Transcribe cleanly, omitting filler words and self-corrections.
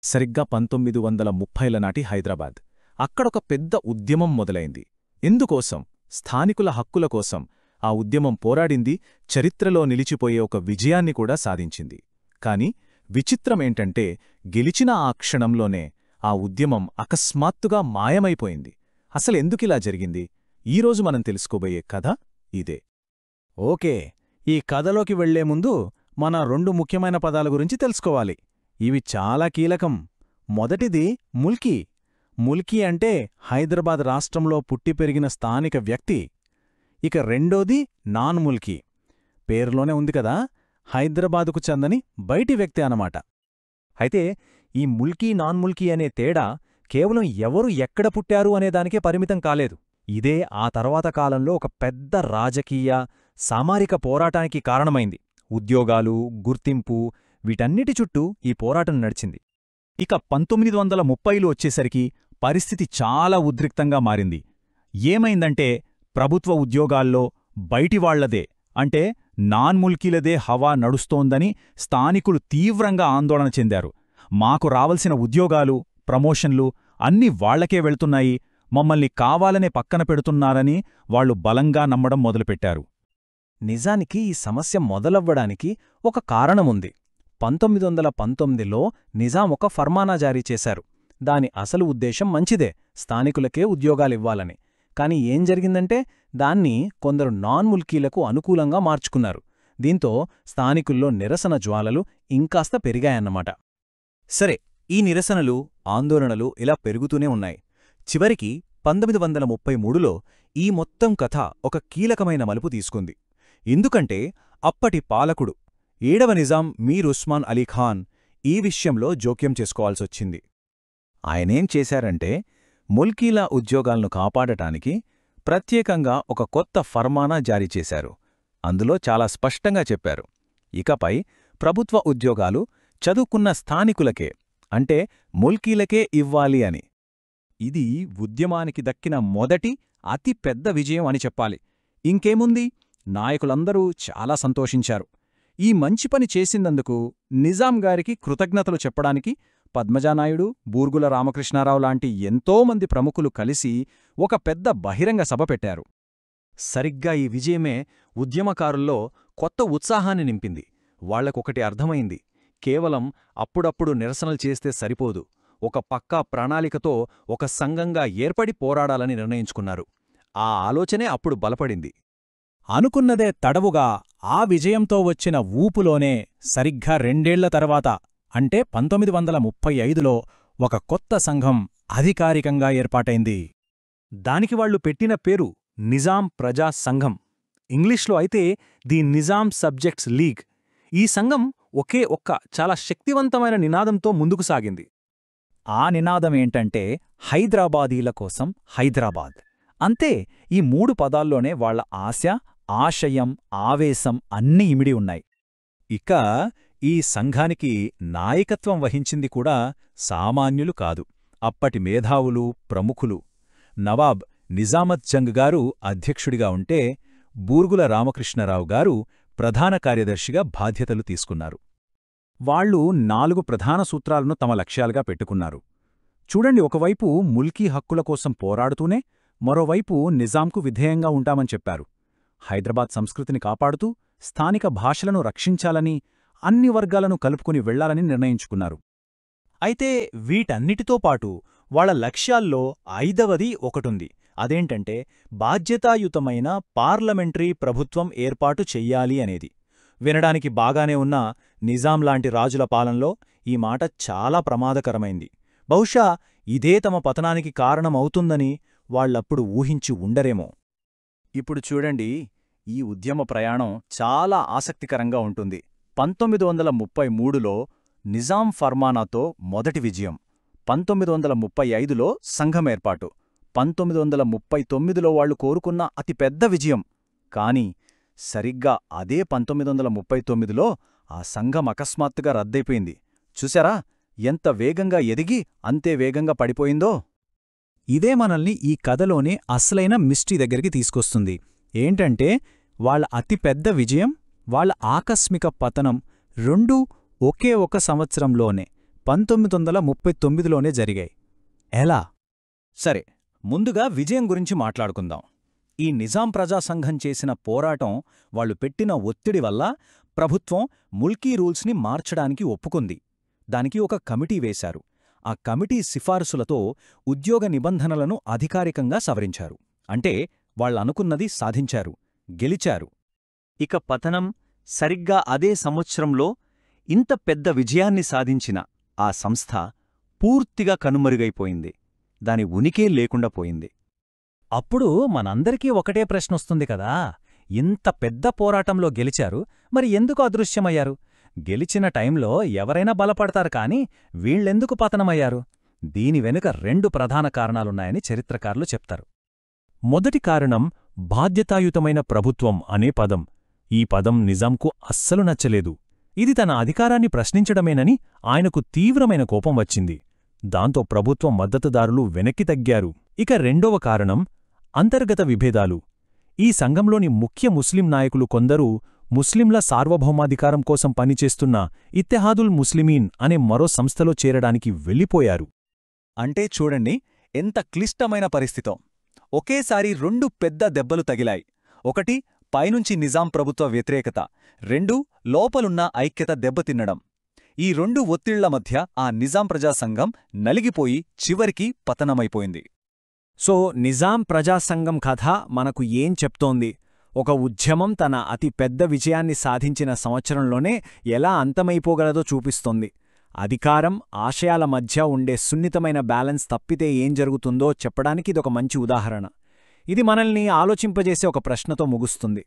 సరిగ్గా 1930ల నాటి హైదరాబాద్. అక్కడొక పెద్ద ఉద్యమం మొదలైంది. ఎందుకోసం? స్థానికుల హక్కుల కోసం. ఆ ఉద్యమం పోరాడింది, చరిత్రలో నిలిచిపోయే ఒక విజయాన్ని కూడా సాధించింది. కాని విచిత్రమేంటంటే, గెలిచిన ఆ క్షణంలోనే ఆ ఉద్యమం అకస్మాత్తుగా మాయమైపోయింది. అసలెందుకిలా జరిగింది? ఈరోజు మనం తెలుసుకోబోయే కథ ఇదే. ఓకే, ఈ కథలోకి వెళ్లే ముందు మన 2 ముఖ్యమైన పదాల గురించి తెలుసుకోవాలి. ఇవి చాలా కీలకం. మొదటిది ముల్కీ. ముల్కీ అంటే హైదరాబాద్ రాష్ట్రంలో పుట్టి పెరిగిన స్థానిక వ్యక్తి. ఇక రెండోది నాన్ ముల్కీ. పేరులోనే ఉంది కదా, హైదరాబాదుకు చెందని బయటి వ్యక్తి అన్నమాట. అయితే ఈ ముల్కీ నాన్ ముల్కీ అనే తేడా కేవలం ఎవరు ఎక్కడ పుట్టారు అనేదానికే పరిమితం కాలేదు. ఇదే ఆ తర్వాత కాలంలో ఒక పెద్ద రాజకీయ, సామాజిక పోరాటానికి కారణమైంది. ఉద్యోగాలు, గుర్తింపు, వీటన్నిటి చుట్టూ ఈ పోరాటం నడిచింది. ఇక 1930లు వచ్చేసరికి పరిస్థితి చాలా ఉద్రిక్తంగా మారింది. ఏమైందంటే, ప్రభుత్వ ఉద్యోగాల్లో బయటివాళ్లదే అంటే నాన్ ముల్కీలదే హవా నడుస్తోందని స్థానికులు తీవ్రంగా ఆందోళన చెందారు. మాకు రావలసిన ఉద్యోగాలు, ప్రమోషన్లు అన్నీ వాళ్లకే వెళ్తున్నాయి, మమ్మల్ని కావాలనే పక్కన పెడుతున్నారని వాళ్లు బలంగా నమ్మడం మొదలుపెట్టారు. నిజానికి ఈ సమస్య మొదలవ్వడానికి ఒక కారణముంది. 1919లో నిజాం ఒక ఫర్మానా జారీ చేశారు. దాని అసలు ఉద్దేశం మంచిదే, స్థానికులకే ఉద్యోగాలివ్వాలని. కాని ఏం జరిగిందంటే, దాన్ని కొందరు నాన్ ముల్కీలకు అనుకూలంగా మార్చుకున్నారు. దీంతో స్థానికుల్లో నిరసన జ్వాలలు ఇంకాస్త పెరిగాయన్నమాట. సరే, ఈ నిరసనలు, ఆందోళనలు ఇలా పెరుగుతూనే ఉన్నాయి. చివరికి 1933లో ఈ మొత్తం కథ ఒక కీలకమైన మలుపు తీసుకుంది. ఎందుకంటే అప్పటి పాలకుడు 7వ నిజాం మీర్ ఉస్మాన్ అలీఖాన్ ఈ విషయంలో జోక్యం చేసుకోవాల్సొచ్చింది. ఆయనేం చేశారంటే, ముల్కీల ఉద్యోగాలను కాపాడటానికి ప్రత్యేకంగా ఒక కొత్త ఫర్మానా జారీ చేశారు. అందులో చాలా స్పష్టంగా చెప్పారు, ఇకపై ప్రభుత్వ ఉద్యోగాలు చదువుకున్న స్థానికులకే అంటే ముల్కీలకే ఇవ్వాలి అని. ఇది ఉద్యమానికి దక్కిన మొదటి అతి పెద్ద విజయం అని చెప్పాలి. ఇంకేముంది, నాయకులందరూ చాలా సంతోషించారు. ఈ మంచి పని చేసినందుకు నిజాం గారికి కృతజ్ఞతలు చెప్పడానికి పద్మజానాయుడు, బూర్గుల రామకృష్ణారావు లాంటి ఎంతోమంది ప్రముఖులు కలిసి ఒక పెద్ద బహిరంగ సభ పెట్టారు. సరిగ్గా ఈ విజయమే ఉద్యమకారుల్లో కొత్త ఉత్సాహాన్ని నింపింది. వాళ్లకొకటి అర్థమైంది, కేవలం అప్పుడప్పుడు నిరసనలు చేస్తే సరిపోదు, ఒక పక్కా ప్రణాళికతో ఒక సంఘంగా ఏర్పడి పోరాడాలని నిర్ణయించుకున్నారు. ఆ ఆలోచనే అప్పుడు బలపడింది. అనుకున్నదే తడవుగా ఆ విజయంతో వచ్చిన ఊపులోనే సరిగ్గా 2 ఏళ్ల తర్వాత అంటే 1935లో ఒక కొత్త సంఘం అధికారికంగా ఏర్పాటైంది. దానికి వాళ్లు పెట్టిన పేరు నిజాం ప్రజా సంఘం. ఇంగ్లీష్లో అయితే ది నిజాం సబ్జెక్ట్స్ లీగ్. ఈ సంఘం ఒకే ఒక్క చాలా శక్తివంతమైన నినాదంతో ముందుకు సాగింది. ఆ నినాదమేంటంటే, హైదరాబాదీల కోసం హైదరాబాద్. అంతే, ఈ 3 పదాల్లోనే వాళ్ల ఆశ, ఆశయం, ఆవేశం అన్నీ ఇమిడి ఉన్నాయి. ఇక ఈ సంఘానికి నాయకత్వం వహించింది కూడా సామాన్యులు కాదు, అప్పటి మేధావులు, ప్రముఖులు. నవాబ్ నిజామత్ జంగ్ గారు అధ్యక్షుడిగా ఉంటే, బూర్గుల రామకృష్ణరావు గారు ప్రధాన కార్యదర్శిగా బాధ్యతలు తీసుకున్నారు. వాళ్లు 4 ప్రధాన సూత్రాలను తమ లక్ష్యాలుగా పెట్టుకున్నారు. చూడండి, ఒకవైపు ముల్కీ హక్కుల కోసం పోరాడుతూనే మరోవైపు నిజాంకు విధేయంగా ఉంటామని చెప్పారు. హైదరాబాద్ సంస్కృతిని కాపాడుతూ స్థానిక భాషలను రక్షించాలని, అన్ని వర్గాలను కలుపుకుని వెళ్లాలని నిర్ణయించుకున్నారు. అయితే వీటన్నిటితో పాటు వాళ్ల లక్ష్యాల్లో 5వది ఒకటుంది. అదేంటంటే, బాధ్యతాయుతమైన పార్లమెంటరీ ప్రభుత్వం ఏర్పాటు చెయ్యాలి అనేది. వినడానికి బాగానే ఉన్నా నిజాంలాంటి రాజుల పాలనలో ఈ మాట చాలా ప్రమాదకరమైంది. బహుశా ఇదే తమ పతనానికి కారణమవుతుందని వాళ్లప్పుడు ఊహించి ఉండరేమో. ఇప్పుడు చూడండి, ఈ ఉద్యమ ప్రయాణం చాలా ఆసక్తికరంగా ఉంటుంది. 1933లో నిజాం ఫర్మానాతో మొదటి విజయం, 1935లో సంఘం ఏర్పాటు, 1939లో వాళ్లు కోరుకున్న అతిపెద్ద విజయం. కాని సరిగ్గా అదే 1939లో ఆ సంఘం అకస్మాత్తుగా రద్దయిపోయింది. చూశారా, ఎంత వేగంగా ఎదిగి అంతే వేగంగా పడిపోయిందో. ఇదే మనల్ని ఈ కథలోనే అసలైన మిస్టరీ దగ్గరికి తీసుకొస్తుంది. ఏంటంటే, వాళ్ల అతిపెద్ద విజయం, వాళ్ల ఆకస్మిక పతనం రెండూ ఒకే ఒక సంవత్సరంలోనే 1939లోనే జరిగాయి. ఎలా? సరే, ముందుగా విజయం గురించి మాట్లాడుకుందాం. ఈ నిజాం ప్రజాసంఘం చేసిన పోరాటం, వాళ్లు పెట్టిన ఒత్తిడి వల్ల ప్రభుత్వం ముల్కీ రూల్స్ని మార్చడానికి ఒప్పుకుంది. దానికి ఒక కమిటీ వేశారు. ఆ కమిటీ సిఫారసులతో ఉద్యోగ నిబంధనలను అధికారికంగా సవరించారు. అంటే వాళ్లనుకున్నది సాధించారు, గెలిచారు. ఇక పతనం సరిగ్గా అదే సంవత్సరంలో ఇంత పెద్ద విజయాన్ని సాధించిన ఆ సంస్థ పూర్తిగా కనుమరుగైపోయింది. దాని ఉనికే లేకుండా పోయింది. అప్పుడు మనందరికీ ఒకటే ప్రశ్నొస్తుంది కదా, ఇంత పెద్ద పోరాటంలో గెలిచారు, మరి ఎందుకు అదృశ్యమయ్యారు? గెలిచిన టైంలో ఎవరైనా బలపడతారు కాని వీళ్ళెందుకు పతనమయ్యారు? దీని వెనుక 2 ప్రధాన కారణాలున్నాయని చరిత్రకారులు చెప్తారు. మొదటి కారణం బాధ్యతాయుతమైన ప్రభుత్వం అనే పదం. ఈ పదం నిజాంకు అస్సలు నచ్చలేదు. ఇది తన అధికారాన్ని ప్రశ్నించడమేనని ఆయనకు తీవ్రమైన కోపం వచ్చింది. దాంతో ప్రభుత్వం మద్దతుదారులు వెనక్కి తగ్గారు. ఇక రెండవ కారణం అంతర్గత విభేదాలు. ఈ సంఘంలోని ముఖ్య ముస్లిం నాయకులు కొందరు ముస్లింల సార్వభౌమాధికారం కోసం పనిచేస్తున్న ఇత్తెహాదుల్ ముస్లిమీన్ అనే మరో సంస్థలో చేరడానికి వెళ్ళిపోయారు. అంటే చూడండి ఎంత క్లిష్టమైన పరిస్థితో. ఒకేసారి 2 పెద్ద దెబ్బలు తగిలాయి. ఒకటి పైనుంచి నిజాం ప్రభుత్వ వ్యతిరేకత, 2 లోపలున్న ఐక్యత దెబ్బతిన్నడం. ఈ 2 ఒత్తిళ్ల మధ్య ఆ నిజాం ప్రజాసంఘం నలిగిపోయి చివరికి పతనమైపోయింది. సో నిజాం ప్రజాసంఘం కథ మనకు ఏం చెప్తోంది? ఒక ఉద్యమం తన అతి పెద్ద విజయాన్ని సాధించిన సంవత్సరంలోనే ఎలా అంతమైపోగలదో చూపిస్తోంది. అధికారం, ఆశయాల మధ్య ఉండే సున్నితమైన బ్యాలెన్స్ తప్పితే ఏం జరుగుతుందో చెప్పడానికి ఇదొక మంచి ఉదాహరణ. ఇది మనల్ని ఆలోచింపజేసే ఒక ప్రశ్నతో ముగుస్తుంది.